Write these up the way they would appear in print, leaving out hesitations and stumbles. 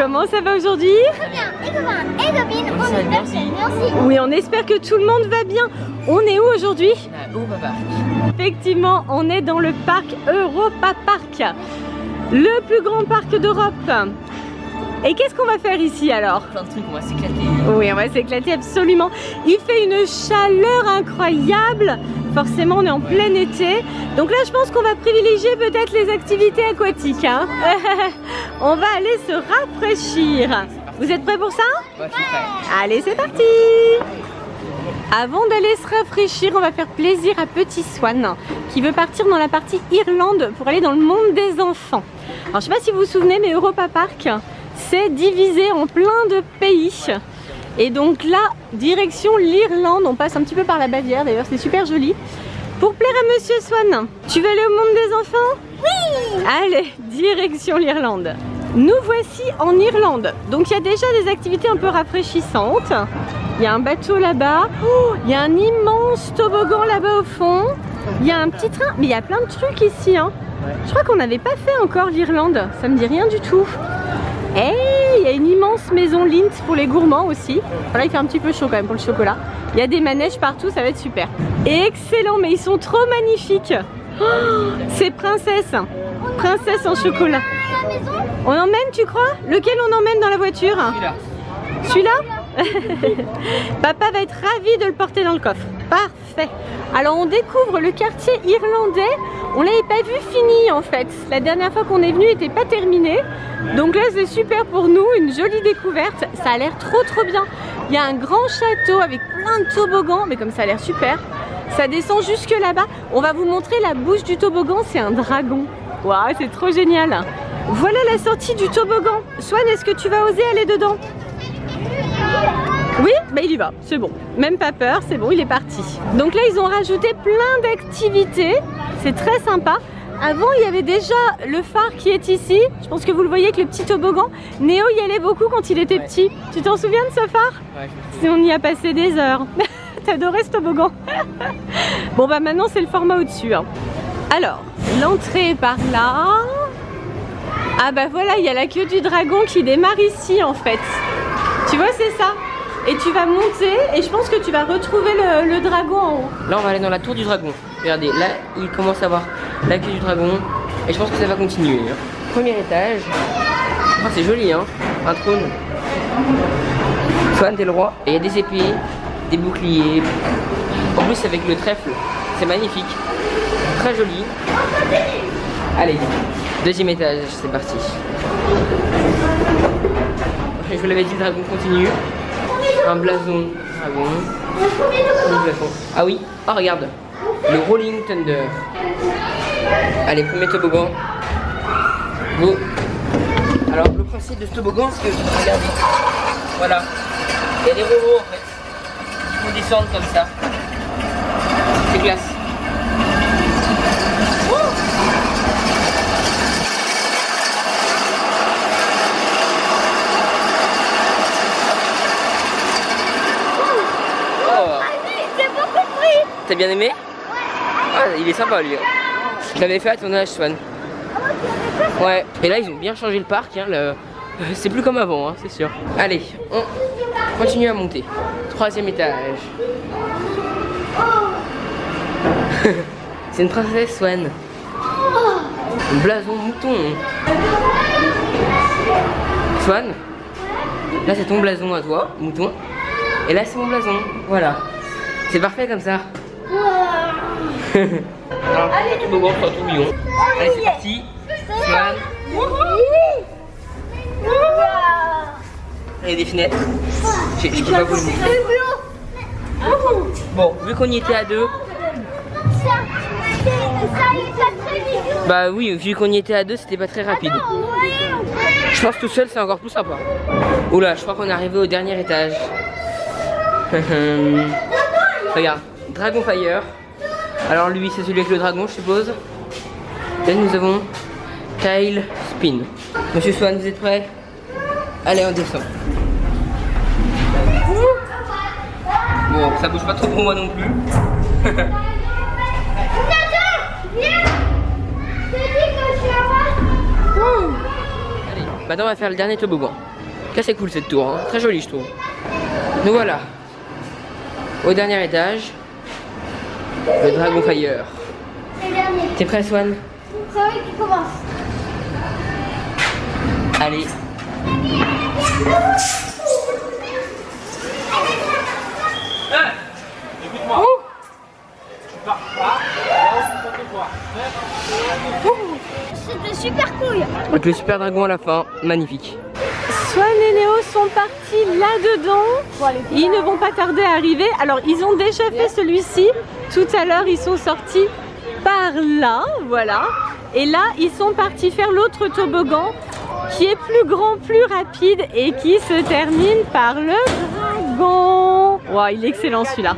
Comment ça va aujourd'hui? Très bien. Et copine, on espère que merci. Oui, on espère que tout le monde va bien. On est où aujourd'hui? Europa Park. Effectivement, on est dans le parc Europa Park, le plus grand parc d'Europe. Et qu'est-ce qu'on va faire ici alors? Plein de trucs, on va s'éclater. Oui, on va s'éclater absolument. Il fait une chaleur incroyable. Forcément, on est en plein été. Donc là, je pense qu'on va privilégier peut-être les activités aquatiques. Hein. On va aller se rafraîchir. Vous êtes prêts pour ça? Ouais, je suis prêt. Allez, c'est parti! Avant d'aller se rafraîchir, on va faire plaisir à Petit Swan qui veut partir dans la partie Irlande pour aller dans le monde des enfants. Alors, je sais pas si vous vous souvenez, mais Europa Park, c'est divisé en plein de pays. Et donc là, direction l'Irlande, on passe un petit peu par la Bavière, d'ailleurs c'est super joli. Pour plaire à Monsieur Swan, tu veux aller au monde des enfants? Oui. Allez, direction l'Irlande. Nous voici en Irlande. Donc il y a déjà des activités un peu rafraîchissantes. Il y a un bateau là-bas. Oh, il y a un immense toboggan là-bas au fond. Il y a un petit train, mais il y a plein de trucs ici. Hein. Je crois qu'on n'avait pas fait encore l'Irlande. Ça me dit rien du tout. Et il y a une immense maison Lindt pour les gourmands aussi. Là, il fait un petit peu chaud quand même pour le chocolat. Il y a des manèges partout, ça va être super. Excellent, mais ils sont trop magnifiques. Oh, c'est princesse. Princesse en chocolat. On emmène, tu crois? Lequel on emmène dans la voiture? Celui-là? Papa va être ravi de le porter dans le coffre. Parfait. Alors on découvre le quartier irlandais. On l'avait pas vu fini en fait. La dernière fois qu'on est venu, il n'était pas terminé. Donc là c'est super pour nous, une jolie découverte. Ça a l'air trop bien. Il y a un grand château avec plein de toboggans, mais comme ça a l'air super. Ça descend jusque là-bas. On va vous montrer la bouche du toboggan, c'est un dragon. Waouh, c'est trop génial. Voilà la sortie du toboggan. Swan, est-ce que tu vas oser aller dedans? Oui, bah il y va, c'est bon. Même pas peur, c'est bon, il est parti. Donc là, ils ont rajouté plein d'activités. C'est très sympa. Avant, il y avait déjà le phare qui est ici. Je pense que vous le voyez avec le petit toboggan. Néo y allait beaucoup quand il était petit. Tu t'en souviens de ce phare? Ouais, Si on y a passé des heures. T'adorais ce toboggan. Bon bah maintenant, c'est le format au-dessus. Hein. Alors, l'entrée par là. Ah bah voilà, il y a la queue du dragon qui démarre ici en fait. Tu vois, c'est ça. Et tu vas monter et je pense que tu vas retrouver le dragon en haut. Là, on va aller dans la tour du dragon. Regardez, là, il commence à voir la queue du dragon. Et je pense que ça va continuer. Hein. Premier étage. Oh, c'est joli, hein. Un trône. Swan, t'es le roi. Et il y a des épées, des boucliers. En plus, avec le trèfle. C'est magnifique. Très joli. Allez, deuxième étage, c'est parti. Je vous l'avais dit, le dragon continue. Un blason, dragon. Un blason. Ah oui, oh regarde, le Rolling Thunder. Allez, premier toboggan. Go. Alors, le principe de ce toboggan, c'est que, regardez, voilà, il y a des robots en fait, qui vont descendre comme ça. C'est classe. T'as bien aimé? Ah, il est sympa lui. Je l'avais fait à ton âge, Swan. Ouais. Et là, ils ont bien changé le parc. Hein, c'est plus comme avant, hein, c'est sûr. Allez, on continue à monter. Troisième étage. C'est une princesse, Swan. Un blason mouton. Swan, là c'est ton blason à toi, mouton. Et là c'est mon blason, voilà. C'est parfait comme ça. Alors, allez, toboggan, toi, tourbillon. Allez, c'est parti. Swan. Il y a des fenêtres. Je peux pas vous le montrer. Bon, vu qu'on y était à deux. Bah oui, vu qu'on y était à deux, c'était pas très rapide. Je pense tout seul, c'est encore plus sympa. Oula, je crois qu'on est arrivé au dernier étage. Regarde, Dragon Fire. Alors lui, c'est celui avec le dragon, je suppose. Et nous avons Tail Spin. Monsieur Swan, vous êtes prêts? Allez, on descend. Bon, ça bouge pas trop pour moi non plus. Allez, maintenant on va faire le dernier toboggan. Là c'est cool cette tour, hein. Très jolie je trouve. Nous voilà au dernier étage, le Dragon Fire. T'es prêt Swan? C'est vrai qui commence. Allez. C'était super cool. Avec le super dragon à la fin, magnifique. Swan et Néo sont partis là-dedans. Ils ne vont pas tarder à arriver. Alors, ils ont déjà fait celui-ci. Tout à l'heure, ils sont sortis par là, voilà. Et là, ils sont partis faire l'autre toboggan qui est plus grand, plus rapide et qui se termine par le dragon. Wow, il est excellent celui-là.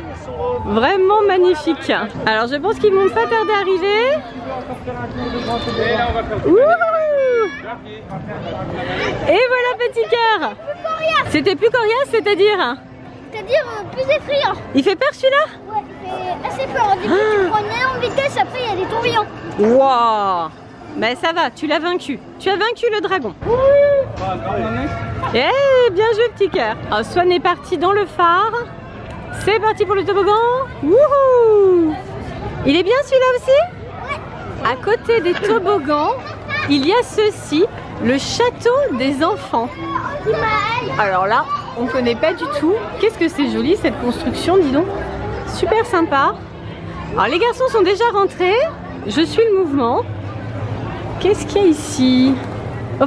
Vraiment magnifique. Alors, je pense qu'ils vont pas tarder à arriver. Ouh! Et voilà, petit cœur. C'était plus coriace, c'est-à-dire? C'est-à-dire plus effrayant. Il fait peur celui-là? Ouais, il fait assez peur. Au début, tu prenais en vitesse, après il y a des tourbillons. Waouh! Mais ça va, tu l'as vaincu. Tu as vaincu le dragon. Eh, bien joué, petit cœur. Alors, Swan est parti dans le phare. C'est parti pour le toboggan. Wouhou! Il est bien celui-là aussi? Ouais. À côté des toboggans, il y a ceci, le château des enfants. Alors là, on ne connaît pas du tout. Qu'est-ce que c'est joli cette construction, dis donc. Super sympa. Alors les garçons sont déjà rentrés. Je suis le mouvement. Qu'est-ce qu'il y a ici? Oh.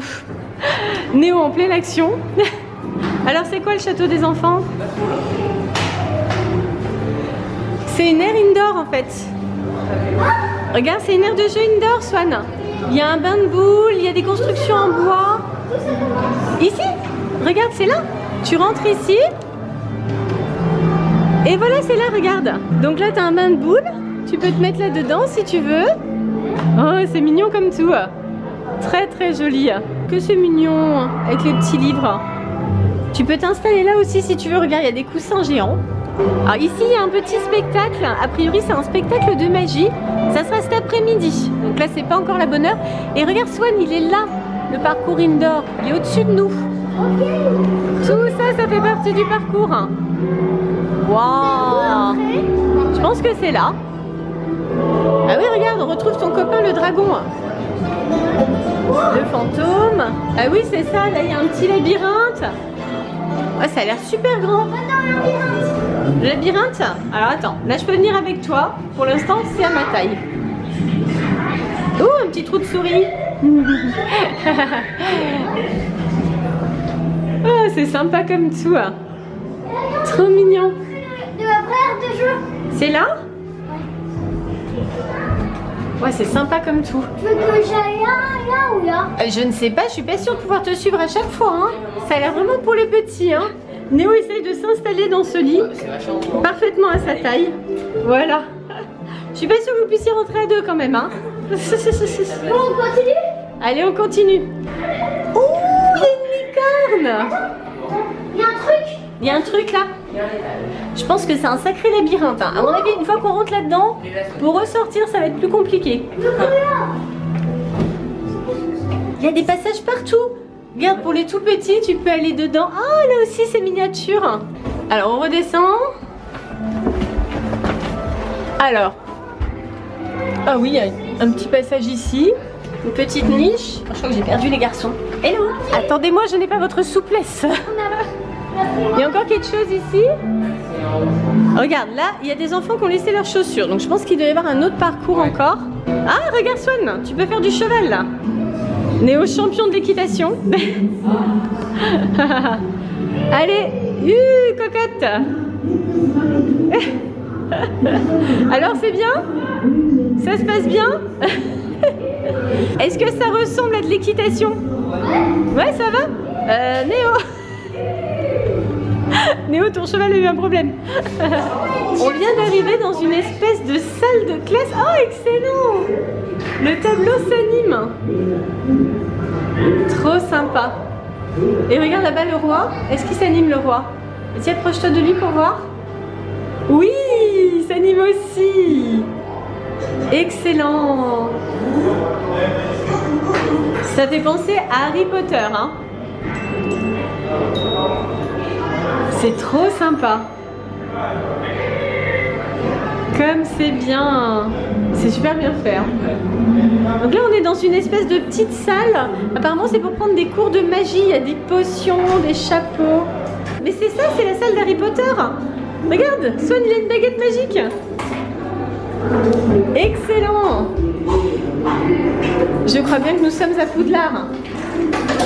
Néo en pleine action. Alors c'est quoi le château des enfants? C'est une aire indoor en fait. Regarde, c'est une aire de jeu indoor, Swan. Il y a un bain de boules, il y a des constructions en bois. Ici, regarde, c'est là. Tu rentres ici. Et voilà, c'est là, regarde. Donc là, tu as un bain de boules. Tu peux te mettre là-dedans si tu veux. Oh, c'est mignon comme tout. Très, très joli. Que c'est mignon avec les petits livres. Tu peux t'installer là aussi si tu veux. Regarde, il y a des coussins géants. Alors ici, il y a un petit spectacle. A priori, c'est un spectacle de magie. Ça sera cet après-midi. Donc là, c'est pas encore la bonne heure. Et regarde, Swan, il est là. Le parcours indoor. Il est au-dessus de nous. Tout ça, ça fait partie du parcours. Waouh! Je pense que c'est là. Ah oui, regarde, on retrouve ton copain le dragon. Le fantôme. Ah oui, c'est ça. Là, il y a un petit labyrinthe. Oh, ça a l'air super grand. Le labyrinthe? Alors attends, là je peux venir avec toi. Pour l'instant, c'est à ma taille. Oh, un petit trou de souris. Oh, c'est sympa comme tout. Trop mignon. De ma frère de jeu. C'est là? Ouais, c'est sympa comme tout. Tu veux que j'aille là ou là? Je ne sais pas, je suis pas sûre de pouvoir te suivre à chaque fois. Hein. Ça a l'air vraiment pour les petits. Hein. Néo essaye de s'installer dans ce lit, parfaitement à sa taille. Voilà. Je suis pas sûre que vous puissiez rentrer à deux quand même. Hein. Bon, on continue? Allez, on continue. Oh, il y a une licorne. Il y a un truc. Il y a un truc là. Je pense que c'est un sacré labyrinthe. Hein. À mon avis, une fois qu'on rentre là-dedans, pour ressortir, ça va être plus compliqué. Il y a des passages partout. Regarde, pour les tout petits, tu peux aller dedans. Ah, là aussi, c'est miniature. Alors, on redescend. Alors. Ah oui, il y a un petit passage ici. Une petite niche. Oh, je crois que j'ai perdu les garçons. Hello. Attendez-moi, je n'ai pas votre souplesse. Il y a encore quelque chose ici. Regarde, là, il y a des enfants qui ont laissé leurs chaussures. Donc, je pense qu'il doit y avoir un autre parcours encore. Ah, regarde, Swan, tu peux faire du cheval, là. Néo champion de l'équitation. Allez, cocotte. Alors c'est bien? Ça se passe bien? Est-ce que ça ressemble à de l'équitation? Ouais, ça va? Néo. Néo, ton cheval a eu un problème. On vient d'arriver dans une espèce de salle de classe. Oh, excellent! Le tableau s'anime. Trop sympa. Et regarde là-bas le roi. Est-ce qu'il s'anime le roi? Tiens, approche-toi de lui pour voir. Oui, il s'anime aussi. Excellent. Ça fait penser à Harry Potter, hein. C'est trop sympa. Comme c'est bien. C'est super bien fait. Hein. Donc là on est dans une espèce de petite salle. Apparemment c'est pour prendre des cours de magie. Il y a des potions, des chapeaux. Mais c'est ça, c'est la salle d'Harry Potter. Regarde, Swan il a une baguette magique. Excellent. Je crois bien que nous sommes à Poudlard.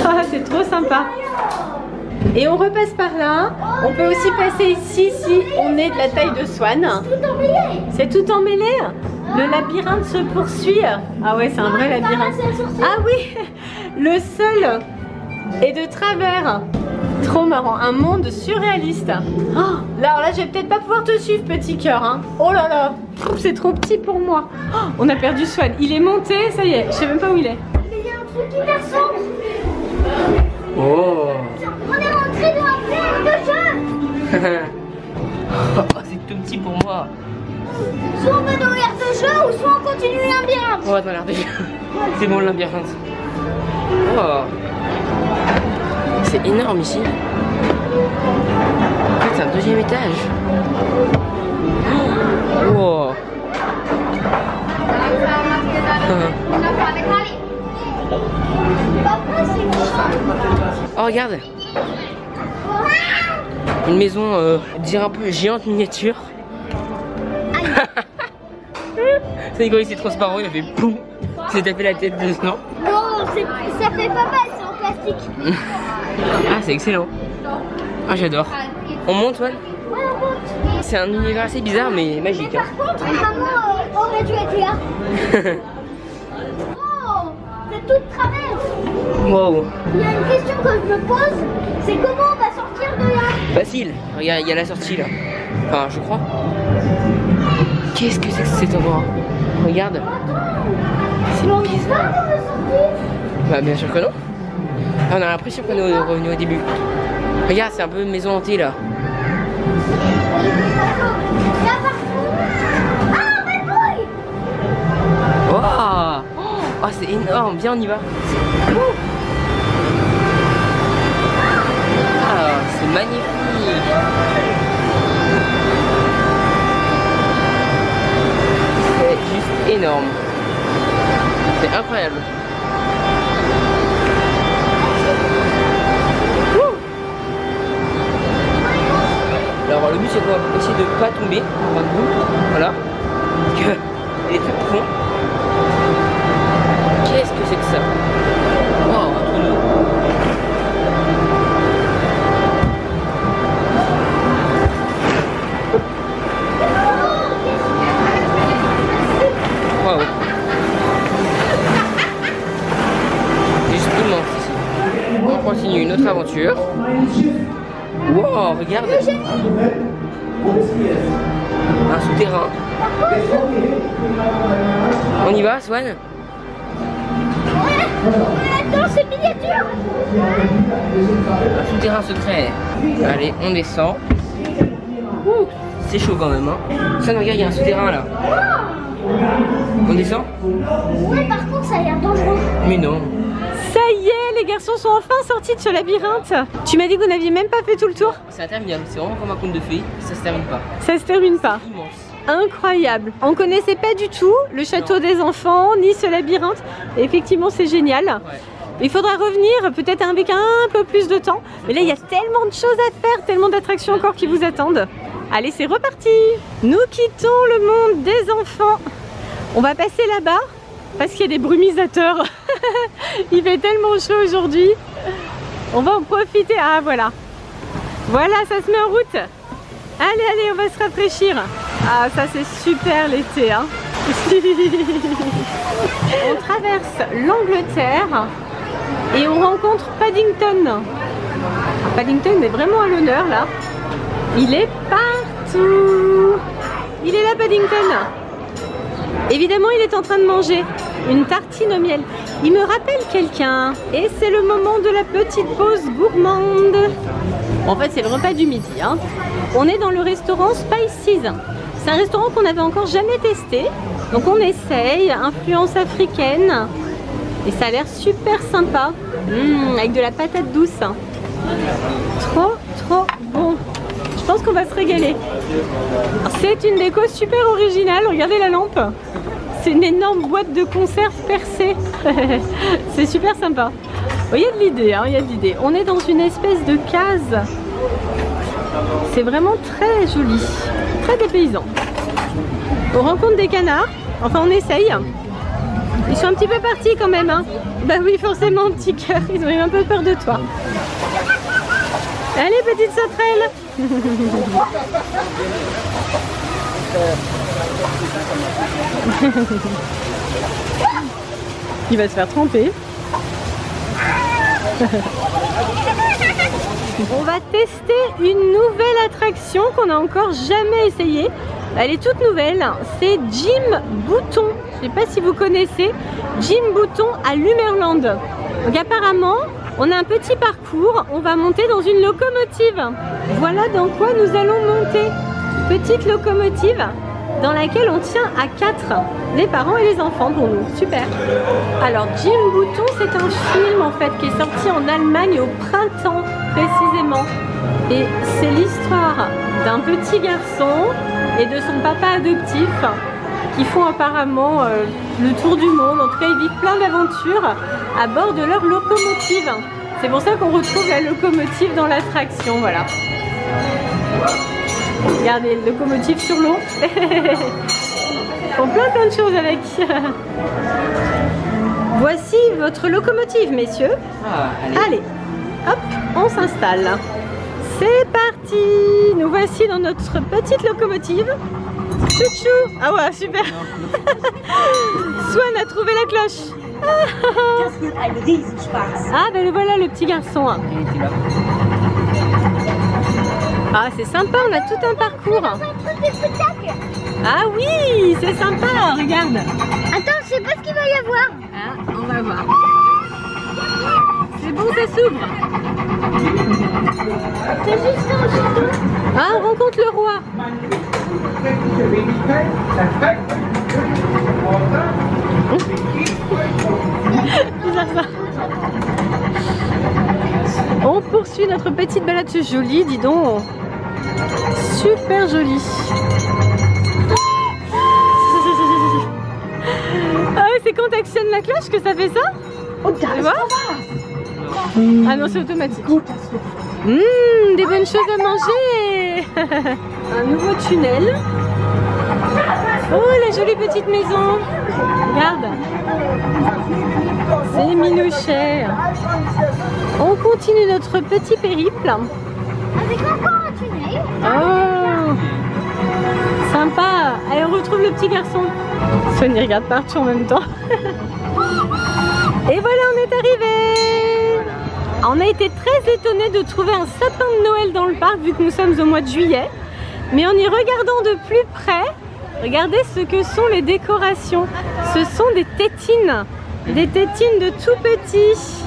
Ah, c'est trop sympa. Et on repasse par là. On peut aussi passer ici si on est de la taille de Swan. C'est tout emmêlé. Le labyrinthe se poursuit. Ah ouais, c'est un vrai labyrinthe. Ah oui, le sol est de travers. Trop marrant, un monde surréaliste. Oh, là, je vais peut-être pas pouvoir te suivre, petit cœur. Hein. Oh là là, c'est trop petit pour moi. Oh, on a perdu Swan. Il est monté, ça y est, je sais même pas où il est. Mais il y a un truc hyper sombre. Oh. On est rentré dans la plaine de jeu. Oh, c'est tout petit pour moi. Soit on va dans l'air de jeu ou soit on continue le labyrinthe. On va dans l'air de jeu. C'est bon le labyrinthe. Oh. C'est énorme ici. En fait, c'est un deuxième étage. Wow. Oh, regarde. Une maison, dire un peu géante miniature. C'est quand il s'est transparent, il a fait poum. Il s'est tapé la tête dedans. Non, ça fait pas mal, c'est en plastique. Ah, c'est excellent. Ah, j'adore. On monte, Swan? Ouais, on monte. C'est un univers assez bizarre mais magique. Par contre, maman aurait dû être là. Oh, c'est tout de travers. Wow. Il y a une question que je me pose, c'est comment on va sortir de là? Facile. Regarde, il y a la sortie là. Enfin, je crois. Qu'est-ce que c'est que cet endroit? Regarde. C'est bizarre. Bah, bien sûr que non. Ah, on a l'impression qu'on est revenu au début. Regarde, c'est un peu une maison hantée là. Wow. Oh, c'est énorme. Viens, on y va. Ah, c'est magnifique. C'est juste énorme. C'est incroyable. Alors le but c'est quoi? Essayer de pas tomber en fin de bout. Voilà. Parce que il est très profond. Qu'est-ce que c'est que ça? Oh, entre nous. Wow. C'est juste immense ici. On continue notre aventure. Wow, regarde. Un souterrain. On y va, Swan? Attends, c'est miniature. Un souterrain secret. Allez, on descend. C'est chaud quand même, hein. Swan, regarde, il y a un souterrain là. On descend? Ouais, par contre, ça a l'air dangereux. Mais non. Ça y est, les garçons sont enfin sortis de ce labyrinthe. Tu m'as dit que vous n'aviez même pas fait tout le tour? C'est interminable, c'est vraiment comme un conte de fées, ça se termine pas. Ça se termine pas. Immense. Incroyable. On connaissait pas du tout le château des enfants, ni ce labyrinthe. Et effectivement, c'est génial. Ouais. Il faudra revenir peut-être avec un peu plus de temps. Mais là, il y a tellement de choses à faire, tellement d'attractions encore qui vous attendent. Allez, c'est reparti. Nous quittons le monde des enfants. On va passer là-bas parce qu'il y a des brumisateurs. Il fait tellement chaud aujourd'hui. On va en profiter. Ah, voilà. Voilà, ça se met en route. Allez, allez, on va se rafraîchir. Ah, ça c'est super l'été, hein. On traverse l'Angleterre et on rencontre Paddington. Paddington est vraiment à l'honneur là. Il est partout. Il est là, Paddington. Évidemment, il est en train de manger une tartine au miel. Il me rappelle quelqu'un. Et c'est le moment de la petite pause gourmande. En fait, c'est le repas du midi, hein. On est dans le restaurant Spices. C'est un restaurant qu'on n'avait encore jamais testé. Donc on essaye, influence africaine. Et ça a l'air super sympa. Avec de la patate douce. Trop, trop bon. pense qu'on va se régaler. C'est une déco super originale, regardez la lampe. C'est une énorme boîte de conserve percée. C'est super sympa. Il y a de l'idée, hein, il y a de l'idée. On est dans une espèce de case. C'est vraiment très joli, très dépaysant. On rencontre des canards, enfin on essaye. Ils sont un petit peu partis quand même, hein. Bah oui, forcément, petit cœur, ils ont eu un peu peur de toi. Allez, petite sauterelle. Il va se faire tremper. On va tester une nouvelle attraction qu'on n'a encore jamais essayée. Elle est toute nouvelle, c'est Jim Bouton. Je ne sais pas si vous connaissez Jim Bouton à Lumberland. Donc apparemment, on a un petit parcours, on va monter dans une locomotive. Voilà dans quoi nous allons monter. Petite locomotive dans laquelle on tient à 4, les parents et les enfants pour nous. Super. Alors Jim Bouton, c'est un film en fait qui est sorti en Allemagne au printemps précisément. Et c'est l'histoire d'un petit garçon et de son papa adoptif qui font apparemment le tour du monde. En tout cas, ils vivent plein d'aventures à bord de leur locomotive. C'est pour ça qu'on retrouve la locomotive dans l'attraction, voilà. Regardez, locomotive sur l'eau. Ils font plein de choses avec. Voici votre locomotive, messieurs. Ah, allez, hop, on s'installe. C'est parti. Nous voici dans notre petite locomotive. Chouchou. Ah ouais, super. Swan a trouvé la cloche. Ah ben voilà le petit garçon. Ah c'est sympa, on a tout un parcours. Ah oui, c'est sympa, regarde. Attends, je sais pas ce qu'il va y avoir. Ah, on va voir. C'est bon, ça s'ouvre. C'est juste un château. Ah, on rencontre le roi. Bizarre ça. On poursuit notre petite balade, c'est joli, dis donc. Super joli. Ah oui, c'est quand tu actionnes la cloche que ça fait ça? Tu vois? Ah non, c'est automatique. Des bonnes choses à manger. Un nouveau tunnel. Oh, la jolie petite maison. Regarde. C'est minouchet. On continue notre petit périple. Avec encore un tunnel. Oh, sympa. Allez, on retrouve le petit garçon. Sony regarde partout en même temps. Et voilà, on est arrivé. On a été très étonnés de trouver un sapin de Noël dans le parc vu que nous sommes au mois de juillet. Mais en y regardant de plus près, regardez ce que sont les décorations. Ce sont des tétines. Des tétines de tout petits.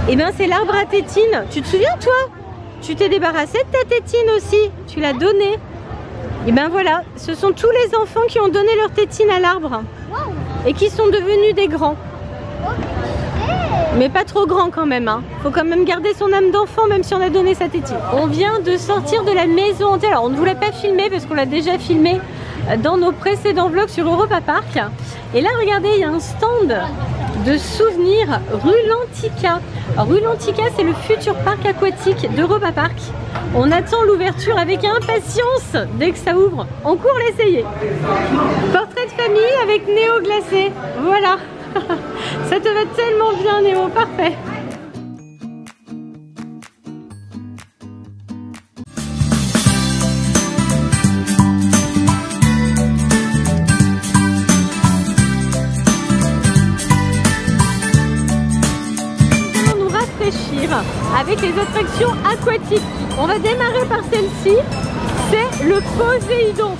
Et bien c'est l'arbre à tétines. Tu te souviens toi? Tu t'es débarrassé de ta tétine aussi. Tu l'as donnée. Et bien voilà, ce sont tous les enfants qui ont donné leur tétine à l'arbre. Et qui sont devenus des grands. Mais pas trop grand quand même, hein. Faut quand même garder son âme d'enfant même si on a donné sa tétine. On vient de sortir de la maison hantée. Alors on ne voulait pas filmer parce qu'on l'a déjà filmé dans nos précédents vlogs sur Europa Park. Et là regardez, il y a un stand de souvenirs rue Lantica. Alors, rue Lantica, c'est le futur parc aquatique d'Europa Park. On attend l'ouverture avec impatience. Dès que ça ouvre, on court l'essayer. Portrait de famille avec Néo glacé. Voilà. Ça te va tellement bien, Néo, parfait. Nous allons nous rafraîchir avec les attractions aquatiques. On va démarrer par celle-ci, c'est le Poséidon.